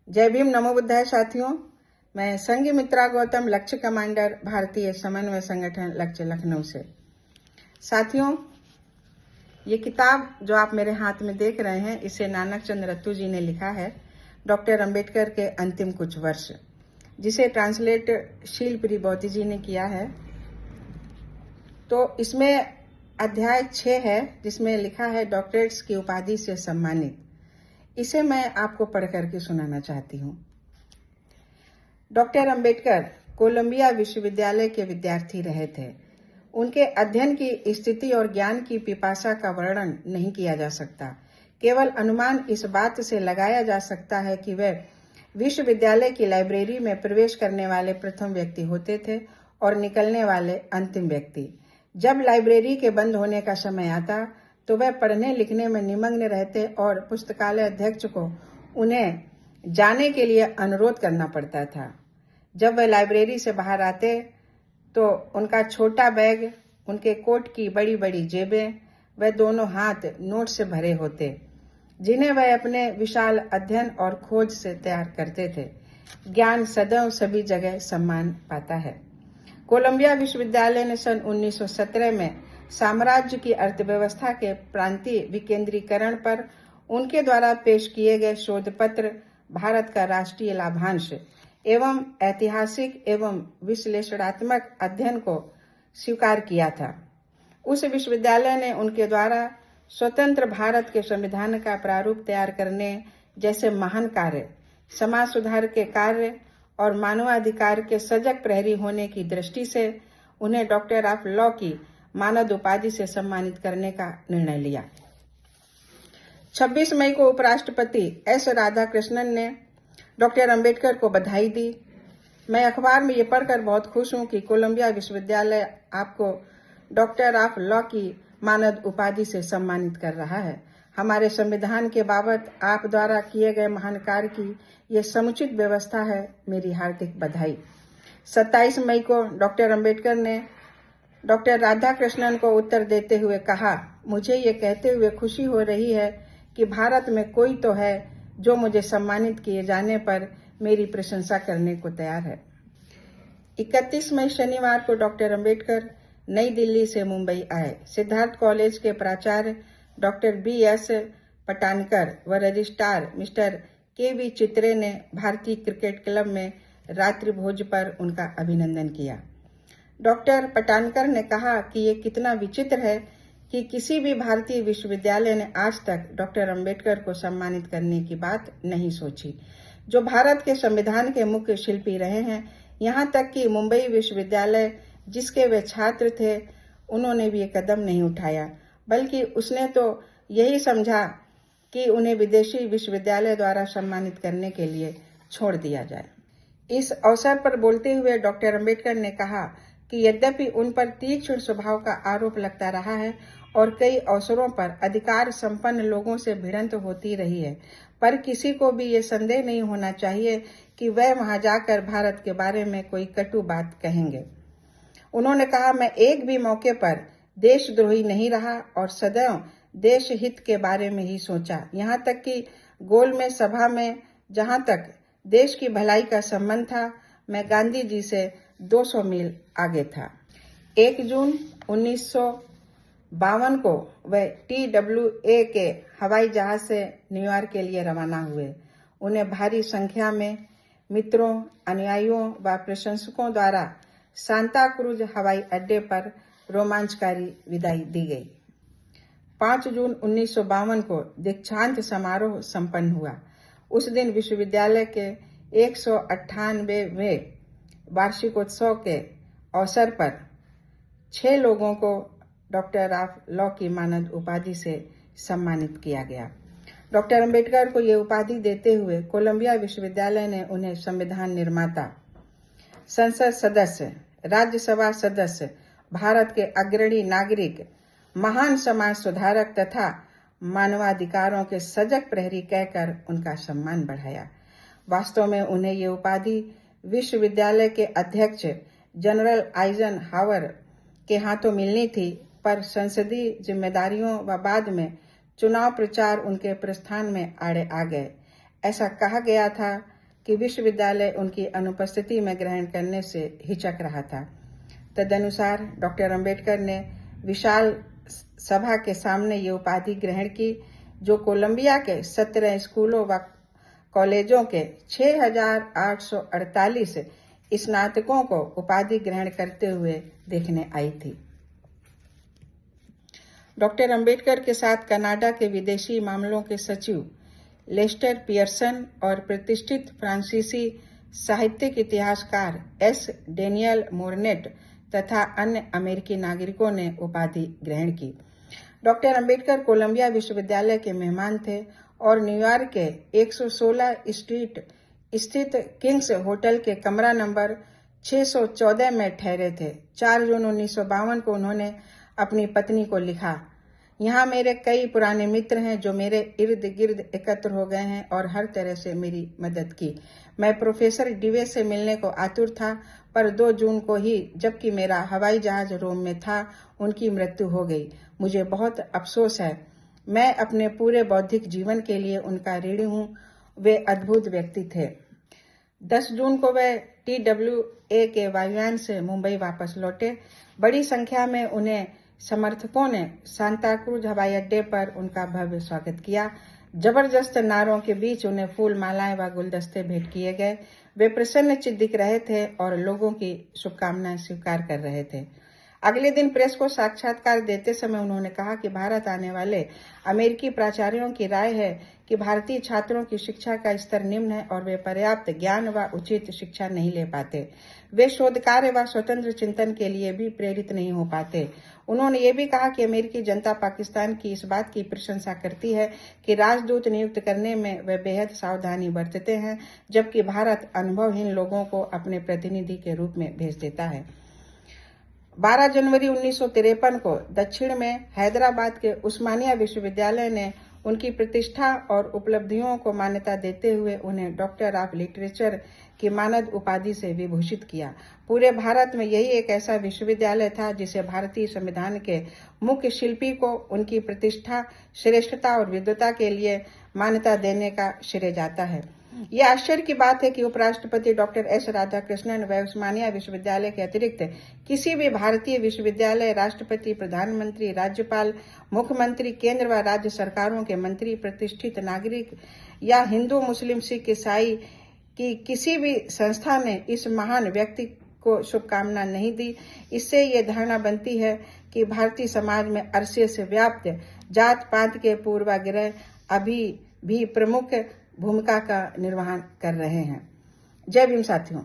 जय भीम, नमो बुद्धाय साथियों। मैं संघमित्रा गौतम, लक्ष्य कमांडर, भारतीय समन्वय संगठन लक्ष्य लखनऊ से। साथियों, ये किताब जो आप मेरे हाथ में देख रहे हैं, इसे नानक चंद रत्तू जी ने लिखा है, डॉक्टर अंबेडकर के अंतिम कुछ वर्ष, जिसे ट्रांसलेट शीलप्री बौती जी ने किया है। तो इसमें अध्याय 6 है, जिसमें लिखा है डॉक्टरेट्स की उपाधि से सम्मानित। इसे मैं आपको पढ़ करके सुनाना चाहती हूँ। डॉक्टर अंबेडकर कोलंबिया विश्वविद्यालय के विद्यार्थी रहे थे। उनके अध्ययन की स्थिति और ज्ञान की पिपासा का वर्णन नहीं किया जा सकता। केवल अनुमान इस बात से लगाया जा सकता है कि वे विश्वविद्यालय की लाइब्रेरी में प्रवेश करने वाले प्रथम व्यक्ति होते थे और निकलने वाले अंतिम व्यक्ति। जब लाइब्रेरी के बंद होने का समय आता तो वह पढ़ने लिखने में निमग्न रहते और पुस्तकालय अध्यक्ष को उन्हें जाने के लिए अनुरोध करना पड़ता था। जब वह लाइब्रेरी से बाहर आते तो उनका छोटा बैग, उनके कोट की बड़ी बड़ी जेबें, वह दोनों हाथ नोट से भरे होते, जिन्हें वह अपने विशाल अध्ययन और खोज से तैयार करते थे। ज्ञान सदैव सभी जगह सम्मान पाता है। कोलंबिया विश्वविद्यालय ने सन 1917 में साम्राज्य की अर्थव्यवस्था के प्रांतीय विकेंद्रीकरण पर उनके द्वारा पेश किए गए शोध पत्र भारत का राष्ट्रीय लाभांश एवं ऐतिहासिक एवं विश्लेषणात्मक अध्ययन को स्वीकार किया था। उस विश्वविद्यालय ने उनके द्वारा स्वतंत्र भारत के संविधान का प्रारूप तैयार करने जैसे महान कार्य, समाज सुधार के कार्य और मानवाधिकार के सजग प्रहरी होने की दृष्टि से उन्हें डॉक्टर ऑफ लॉ की मानद उपाधि से सम्मानित करने का निर्णय लिया। 26 मई को उपराष्ट्रपति एस राधाकृष्णन ने डॉक्टर अंबेडकर को बधाई दी। मैं अखबार में ये पढ़कर बहुत खुश हूँ कि कोलंबिया विश्वविद्यालय आपको डॉक्टर ऑफ लॉ की मानद उपाधि से सम्मानित कर रहा है। हमारे संविधान के बाबत आप द्वारा किए गए महान कार्य की ये समुचित व्यवस्था है। मेरी हार्दिक बधाई। 27 मई को डॉक्टर अंबेडकर ने डॉक्टर राधाकृष्णन को उत्तर देते हुए कहा, मुझे ये कहते हुए खुशी हो रही है कि भारत में कोई तो है जो मुझे सम्मानित किए जाने पर मेरी प्रशंसा करने को तैयार है। 31 मई शनिवार को डॉक्टर अंबेडकर नई दिल्ली से मुंबई आए। सिद्धार्थ कॉलेज के प्राचार्य डॉक्टर BS पटानकर व रजिस्ट्रार मिस्टर KV चित्रे ने भारतीय क्रिकेट क्लब में रात्रि भोज पर उनका अभिनंदन किया। डॉक्टर पटानकर ने कहा कि ये कितना विचित्र है कि किसी भी भारतीय विश्वविद्यालय ने आज तक डॉक्टर अंबेडकर को सम्मानित करने की बात नहीं सोची, जो भारत के संविधान के मुख्य शिल्पी रहे हैं। यहाँ तक कि मुंबई विश्वविद्यालय, जिसके वे छात्र थे, उन्होंने भी ये कदम नहीं उठाया, बल्कि उसने तो यही समझा कि उन्हें विदेशी विश्वविद्यालय द्वारा सम्मानित करने के लिए छोड़ दिया जाए। इस अवसर पर बोलते हुए डॉक्टर अंबेडकर ने कहा कि यद्यपि उन पर तीक्ष्ण स्वभाव का आरोप लगता रहा है और कई अवसरों पर अधिकार संपन्न लोगों से भिड़ंत होती रही है, पर किसी को भी ये संदेह नहीं होना चाहिए कि वह वहां जाकर भारत के बारे में कोई कटु बात कहेंगे। उन्होंने कहा, मैं एक भी मौके पर देशद्रोही नहीं रहा और सदैव देश हित के बारे में ही सोचा। यहाँ तक कि गोलमेज सभा में जहाँ तक देश की भलाई का संबंध था, मैं गांधी जी से 200 मील आगे था। 1 जून 1952 को वह TWA के हवाई जहाज से न्यूयॉर्क के लिए रवाना हुए। उन्हें भारी संख्या में मित्रों, अनुयायियों व प्रशंसकों द्वारा सांता क्रूज हवाई अड्डे पर रोमांचकारी विदाई दी गई। 5 जून 1952 को दीक्षांत समारोह संपन्न हुआ। उस दिन विश्वविद्यालय के 198वें वार्षिकोत्सव के अवसर पर 6 लोगों को डॉक्टर ऑफ लॉ की मानद उपाधि से सम्मानित किया गया। डॉक्टर अंबेडकर को ये उपाधि देते हुए कोलंबिया विश्वविद्यालय ने उन्हें संविधान निर्माता, संसद सदस्य, राज्यसभा सदस्य, भारत के अग्रणी नागरिक, महान समाज सुधारक तथा मानवाधिकारों के सजग प्रहरी कहकर उनका सम्मान बढ़ाया। वास्तव में उन्हें ये उपाधि विश्वविद्यालय के अध्यक्ष जनरल आइजनहावर के हाथों मिलनी थी, पर संसदीय जिम्मेदारियों व बाद में चुनाव प्रचार उनके प्रस्थान में आड़े आ गए। ऐसा कहा गया था कि विश्वविद्यालय उनकी अनुपस्थिति में ग्रहण करने से हिचक रहा था। तदनुसार डॉक्टर अंबेडकर ने विशाल सभा के सामने ये उपाधि ग्रहण की, जो कोलंबिया के 17 स्कूलों व कॉलेजों के 6,848 स्नातकों को उपाधि ग्रहण करते हुए देखने आई थी। डॉक्टर अंबेडकर के साथ कनाडा के विदेशी मामलों के सचिव लेस्टर पियर्सन और प्रतिष्ठित फ्रांसीसी साहित्यिक इतिहासकार एस. डेनियल मोरनेट तथा अन्य अमेरिकी नागरिकों ने उपाधि ग्रहण की। डॉक्टर अंबेडकर कोलंबिया विश्वविद्यालय के मेहमान थे और न्यूयॉर्क के 116 स्ट्रीट स्थित किंग्स होटल के कमरा नंबर 614 में ठहरे थे। 4 जून 1952 को उन्होंने अपनी पत्नी को लिखा, यहाँ मेरे कई पुराने मित्र हैं जो मेरे इर्द गिर्द एकत्र हो गए हैं और हर तरह से मेरी मदद की। मैं प्रोफेसर डिवे से मिलने को आतुर था, पर 2 जून को ही, जबकि मेरा हवाई जहाज रोम में था, उनकी मृत्यु हो गई। मुझे बहुत अफसोस है। मैं अपने पूरे बौद्धिक जीवन के लिए उनका ऋणी हूँ। वे अद्भुत व्यक्ति थे। 10 जून को वे TWA के वायुयान से मुंबई वापस लौटे। बड़ी संख्या में उन्हें समर्थकों ने सांता क्रूज हवाई अड्डे पर उनका भव्य स्वागत किया। जबरदस्त नारों के बीच उन्हें फूल मालाएं व गुलदस्ते भेंट किए गए। वे प्रसन्नचित्त दिख रहे थे और लोगों की शुभकामनाएं स्वीकार कर रहे थे। अगले दिन प्रेस को साक्षात्कार देते समय उन्होंने कहा कि भारत आने वाले अमेरिकी प्राचार्यों की राय है कि भारतीय छात्रों की शिक्षा का स्तर निम्न है और वे पर्याप्त ज्ञान व उचित शिक्षा नहीं ले पाते। वे शोध कार्य व स्वतंत्र चिंतन के लिए भी प्रेरित नहीं हो पाते। उन्होंने ये भी कहा कि अमेरिकी जनता पाकिस्तान की इस बात की प्रशंसा करती है कि राजदूत नियुक्त करने में वे बेहद सावधानी बरतते हैं, जबकि भारत अनुभवहीन लोगों को अपने प्रतिनिधि के रूप में भेज देता है। 12 जनवरी 1953 को दक्षिण में हैदराबाद के उस्मानिया विश्वविद्यालय ने उनकी प्रतिष्ठा और उपलब्धियों को मान्यता देते हुए उन्हें डॉक्टर ऑफ लिटरेचर की मानद उपाधि से विभूषित किया। पूरे भारत में यही एक ऐसा विश्वविद्यालय था जिसे भारतीय संविधान के मुख्य शिल्पी को उनकी प्रतिष्ठा, श्रेष्ठता और विद्वता के लिए मान्यता देने का श्रेय जाता है। यह आश्चर्य की बात है कि उपराष्ट्रपति डॉक्टर एस. राधाकृष्णन व उस्मानिया विश्वविद्यालय के अतिरिक्त किसी भी भारतीय विश्वविद्यालय, राष्ट्रपति, प्रधानमंत्री, राज्यपाल, मुख्यमंत्री, केंद्र व राज्य सरकारों के मंत्री, प्रतिष्ठित नागरिक या हिंदू, मुस्लिम, सिख, ईसाई की किसी भी संस्था ने इस महान व्यक्ति को शुभकामना नहीं दी। इससे ये धारणा बनती है कि भारतीय समाज में अरसे से व्याप्त जात पात के पूर्वाग्रह अभी भी प्रमुख भूमिका का निर्वहन कर रहे हैं। जय भीम साथियों।